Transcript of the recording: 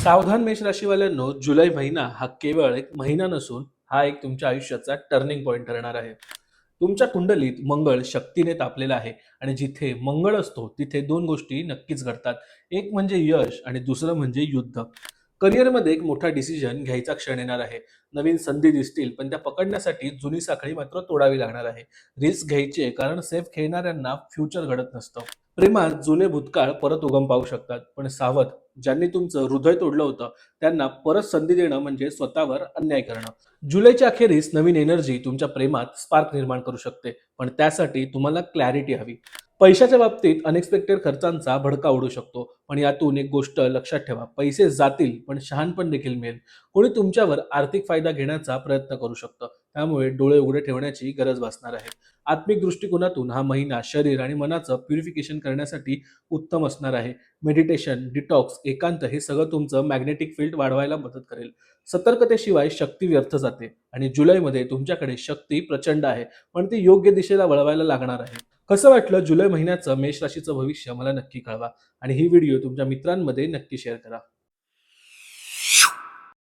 सावधान मेष राशीवाल्यांनो, जुलै महिना हा केवळ एक महिना नसून हा एक तुमच्या आयुष्याचा टर्निंग पॉइंट ठरणार आहे. तुमच्या कुंडलीत मंगळ शक्तीने तापलेला आहे आणि जिथे मंगळ असतो तिथे दोन गोष्टी नक्कीच घडतात. एक म्हणजे यश आणि दुसरं म्हणजे युद्ध. करिअरमध्ये एक मोठा डिसिजन घ्यायचा क्षण येणार आहे. नवीन संधी दिसतील, पण त्या पकडण्यासाठी जुनी साखळी मात्र तोडावी लागणार आहे. रिस्क घ्यायची आहे, कारण सेफ खेळणाऱ्यांना फ्युचर घडत नसतं. प्रेमात जुने भूतकाळ परत उगम पाहू शकतात, पण सावध, ज्यांनी तुमचं हृदय तोडलं होतं त्यांना परत संधी देणं म्हणजे स्वतःवर अन्याय करणं. जुलैच्या अखेरीस नवीन एनर्जी तुमच्या प्रेमात स्पार्क निर्माण करू शकते, पण त्यासाठी तुम्हाला क्लॅरिटी हवी. पैशाच्या बाबतीत अनएक्सपेक्टेड खर्चांचा भडका उडू शकतो, पण यातून एक गोष्ट लक्षात ठेवा: पैसे जातील, पण शहाणपण देखील मिळेल. कोणी तुमच्यावर आर्थिक फायदा घेण्याचा प्रयत्न करू शकतं, त्यामुळे डोळे उघडे ठेवण्याची गरज भासणार आहे. आत्मिक दृष्टिकोनातून हा महिना शरीर आणि मनाचं प्युरिफिकेशन करण्यासाठी उत्तम असणार आहे. मेडिटेशन, डिटॉक्स, एकांत हे सगळं तुमचं मॅग्नेटिक फील्ड वाढवायला मदत करेल. सतर्कतेशिवाय शक्ती व्यर्थ जाते आणि जुलैमध्ये तुमच्याकडे शक्ती प्रचंड आहे, पण ती योग्य दिशेला वळवायला लागणार आहे. कसं वाटलं जुलै महिन्याचं मेष राशीचं भविष्य मला नक्की कळवा आणि ही व्हिडिओ तुमच्या मित्रांमध्ये नक्की शेअर करा.